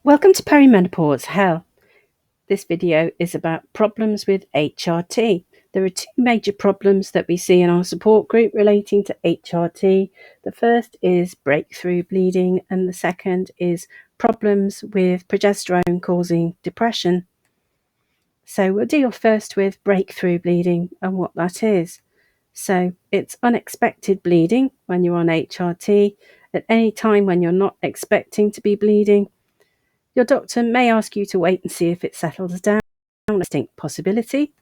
Welcome to Perimenopause Hell. This video is about problems with HRT. There are two major problems that we see in our support group relating to HRT. The first is breakthrough bleeding, and the second is problems with progesterone causing depression. So we'll deal first with breakthrough bleeding and what that is. So it's unexpected bleeding when you're on HRT at any time when you're not expecting to be bleeding. Your doctor may ask you to wait and see if it settles down, a distinct possibility,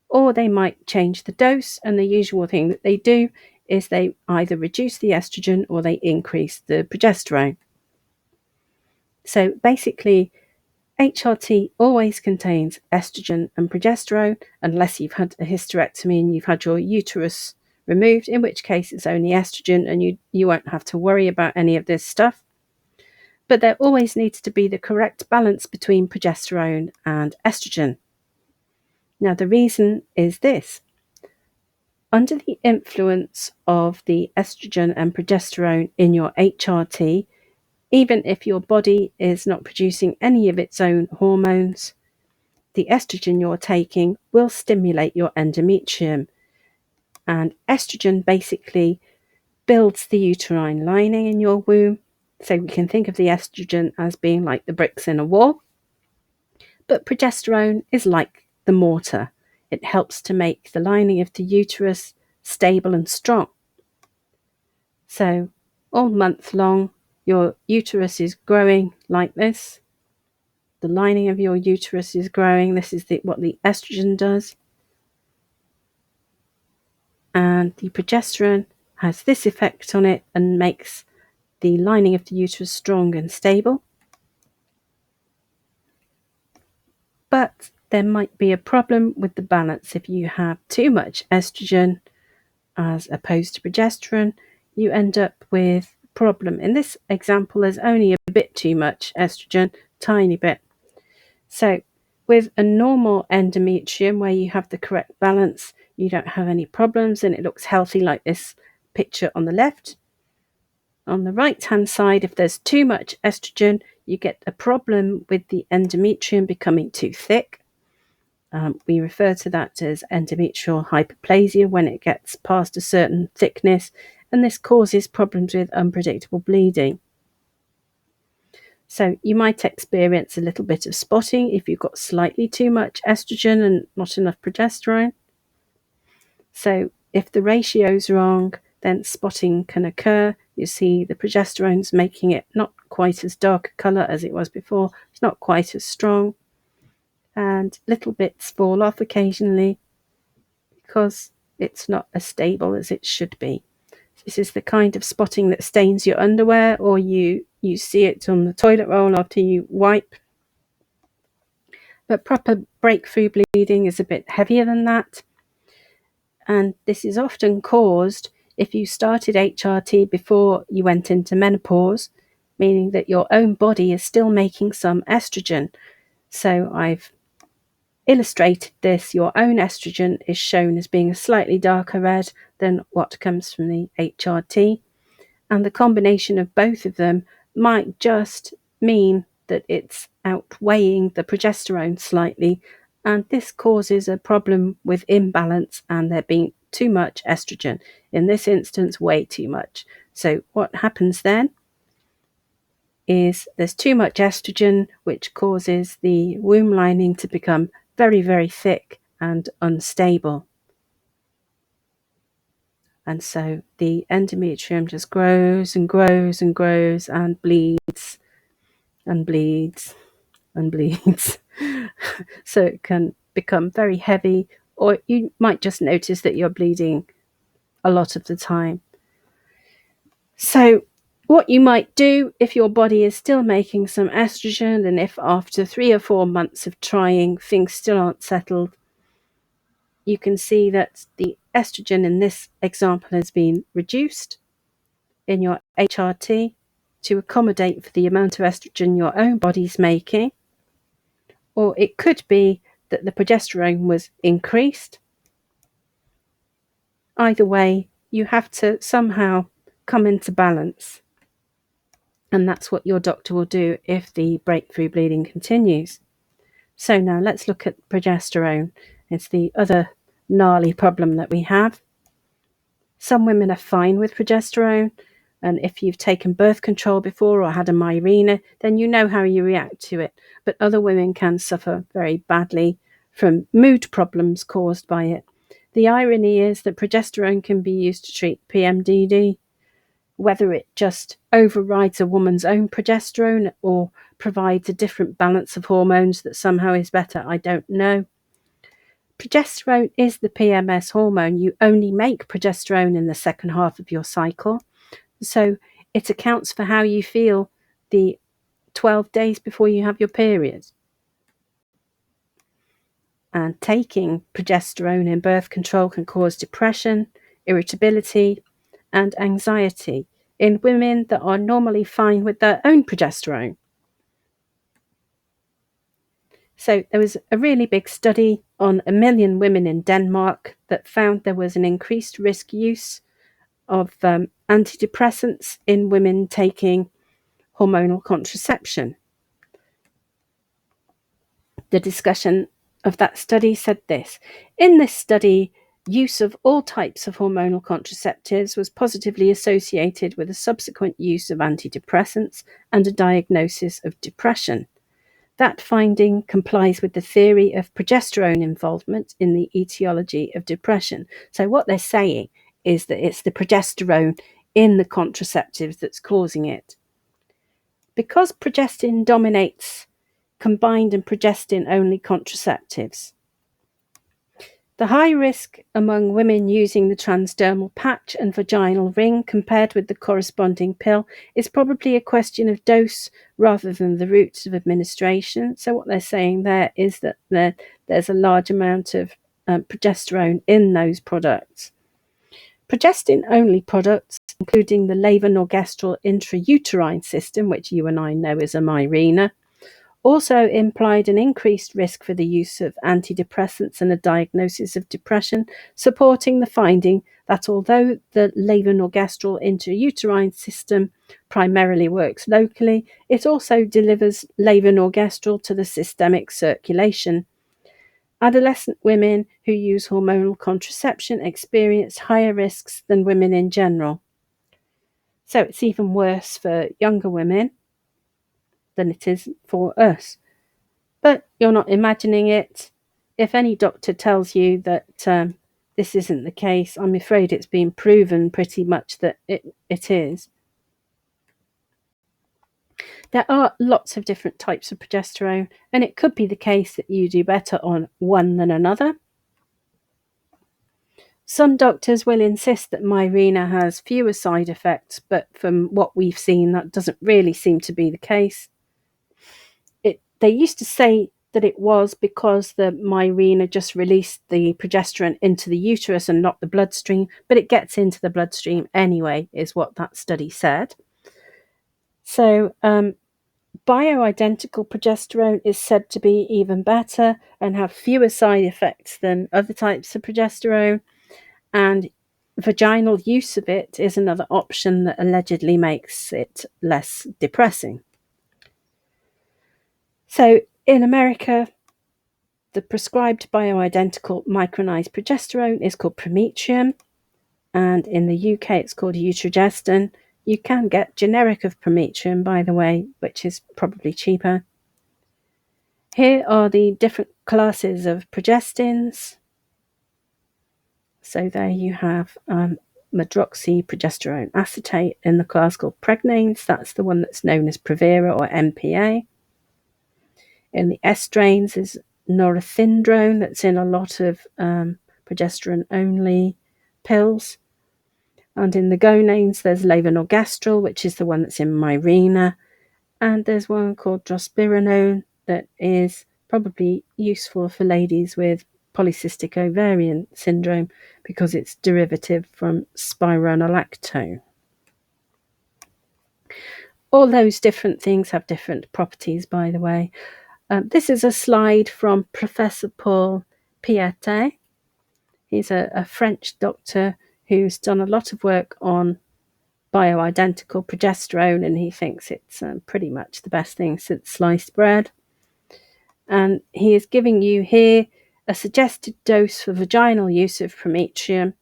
or they might change the dose, and the usual thing that they do is they either reduce the estrogen or they increase the progesterone. So basically, HRT always contains estrogen and progesterone, unless you've had a hysterectomy and you've had your uterus removed, in which case it's only estrogen and you won't have to worry about any of this stuff. But there always needs to be the correct balance between progesterone and estrogen. Now, the reason is this. Under the influence of the estrogen and progesterone in your HRT, even if your body is not producing any of its own hormones, the estrogen you're taking will stimulate your endometrium. And estrogen basically builds the uterine lining in your womb. So we can think of the estrogen as being like the bricks in a wall. But progesterone is like the mortar. It helps to make the lining of the uterus stable and strong. So all month long, your uterus is growing like this. The lining of your uterus is growing. This is what the estrogen does. And the progesterone has this effect on it and makes the lining of the uterus strong and stable. But there might be a problem with the balance. If you have too much estrogen as opposed to progesterone, you end up with a problem. In this example, there's only a bit too much estrogen, tiny bit. So with a normal endometrium where you have the correct balance, you don't have any problems and it looks healthy like this picture on the left. On the right hand side, if there's too much estrogen, you get a problem with the endometrium becoming too thick. We refer to that as endometrial hyperplasia when it gets past a certain thickness, and this causes problems with unpredictable bleeding. So you might experience a little bit of spotting if you've got slightly too much estrogen and not enough progesterone. So if the ratio's wrong, then spotting can occur. You see the progesterone's making it not quite as dark a colour as it was before. It's not quite as strong. And little bits fall off occasionally because it's not as stable as it should be. This is the kind of spotting that stains your underwear, or you see it on the toilet roll after you wipe. But proper breakthrough bleeding is a bit heavier than that. And this is often caused if you started HRT before you went into menopause, meaning that your own body is still making some estrogen. So I've illustrated this. Your own estrogen is shown as being a slightly darker red than what comes from the HRT. And the combination of both of them might just mean that it's outweighing the progesterone slightly, and this causes a problem with imbalance and there being too much estrogen. In this instance, way too much. So what happens then is there's too much estrogen, which causes the womb lining to become very, very thick and unstable. And so the endometrium just grows and grows and grows and bleeds and bleeds and bleeds. So it can become very heavy, or you might just notice that you're bleeding a lot of the time. So what you might do if your body is still making some estrogen, and if after 3 or 4 months of trying things still aren't settled, you can see that the estrogen in this example has been reduced in your HRT to accommodate for the amount of estrogen your own body's making. Or it could be that the progesterone was increased. Either way, you have to somehow come into balance. And that's what your doctor will do if the breakthrough bleeding continues. So now let's look at progesterone. It's the other gnarly problem that we have. Some women are fine with progesterone, and if you've taken birth control before or had a Mirena, then you know how you react to it. But other women can suffer very badly from mood problems caused by it. The irony is that progesterone can be used to treat PMDD. Whether it just overrides a woman's own progesterone or provides a different balance of hormones that somehow is better, I don't know. Progesterone is the PMS hormone. You only make progesterone in the second half of your cycle. So it accounts for how you feel the 12 days before you have your period. And taking progesterone in birth control can cause depression, irritability, and anxiety in women that are normally fine with their own progesterone. So there was a really big study on 1 million women in Denmark that found there was an increased risk use of antidepressants in women taking hormonal contraception. The discussion of that study said this: in this study, use of all types of hormonal contraceptives was positively associated with a subsequent use of antidepressants and a diagnosis of depression. That finding complies with the theory of progesterone involvement in the etiology of depression. So what they're saying is that it's the progesterone in the contraceptives that's causing it. Because progestin dominates combined and progestin-only contraceptives, the high risk among women using the transdermal patch and vaginal ring compared with the corresponding pill is probably a question of dose rather than the routes of administration. So what they're saying there is that there's a large amount of progesterone in those products. Progestin-only products, including the levonorgestrel intrauterine system, which you and I know is a Mirena, also implied an increased risk for the use of antidepressants and a diagnosis of depression, supporting the finding that although the levonorgestrel intrauterine system primarily works locally, it also delivers levonorgestrel to the systemic circulation. Adolescent women who use hormonal contraception experience higher risks than women in general. So it's even worse for younger women than it is for us. But you're not imagining it. If any doctor tells you that this isn't the case, I'm afraid it's been proven pretty much that it is. There are lots of different types of progesterone, and it could be the case that you do better on one than another. Some doctors will insist that Mirena has fewer side effects, but from what we've seen, that doesn't really seem to be the case. They used to say that it was because the Mirena just released the progesterone into the uterus and not the bloodstream, but it gets into the bloodstream anyway, is what that study said. So bioidentical progesterone is said to be even better and have fewer side effects than other types of progesterone, and vaginal use of it is another option that allegedly makes it less depressing. So in America, the prescribed bioidentical micronized progesterone is called Prometrium, and in the UK it's called Progestin. You can get generic of Prometrium, by the way, which is probably cheaper. Here are the different classes of progestins. So there you have medroxyprogesterone acetate in the class called pregnanes. That's the one that's known as Provera or MPA. In the estranes is norethindrone, that's in a lot of progesterone-only pills. And in the gonanes, there's levonorgestrel, which is the one that's in Mirena. And there's one called drospirenone that is probably useful for ladies with polycystic ovarian syndrome because it's derivative from spironolactone. All those different things have different properties, by the way. This is a slide from Professor Paul Piatet. He's a French doctor who's done a lot of work on bioidentical progesterone, and he thinks it's pretty much the best thing since sliced bread. And he is giving you here a suggested dose for vaginal use of Prometrium,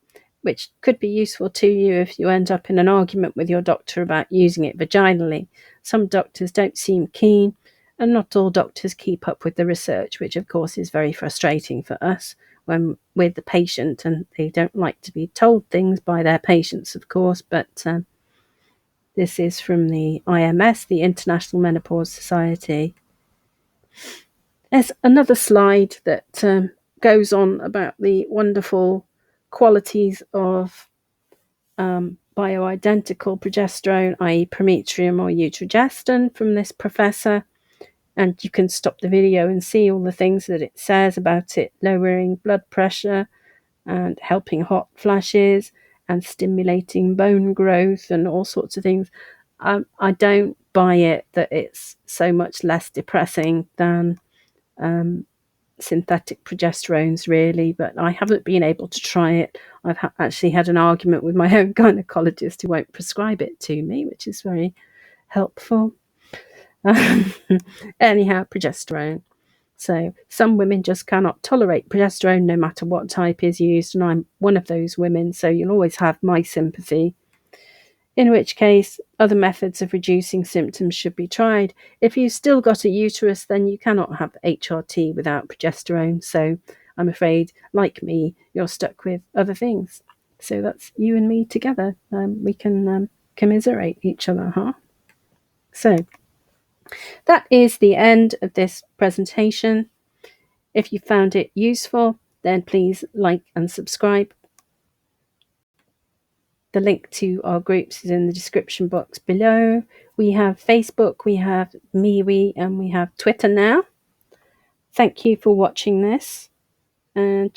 which could be useful to you if you end up in an argument with your doctor about using it vaginally. Some doctors don't seem keen, and not all doctors keep up with the research, which of course is very frustrating for us when with the patient, and they don't like to be told things by their patients, of course. But this is from the IMS, the International Menopause Society. There's another slide that goes on about the wonderful qualities of bioidentical progesterone, i.e. Prometrium or Utrogestin, from this professor. And you can stop the video and see all the things that it says about it lowering blood pressure and helping hot flashes and stimulating bone growth and all sorts of things. I don't buy it that it's so much less depressing than synthetic progesterones, really, but I haven't been able to try it. I've actually had an argument with my own gynecologist who won't prescribe it to me, which is very helpful. Anyhow, progesterone. So some women just cannot tolerate progesterone no matter what type is used, and I'm one of those women, so you'll always have my sympathy. In which case, other methods of reducing symptoms should be tried. If you've still got a uterus, then you cannot have HRT without progesterone. So I'm afraid, like me, you're stuck with other things. So that's you and me together. We can commiserate each other, huh? So that is the end of this presentation. If you found it useful, then please like and subscribe. The link to our groups is in the description box below. We have Facebook, we have MeWe, and we have Twitter now. Thank you for watching this, and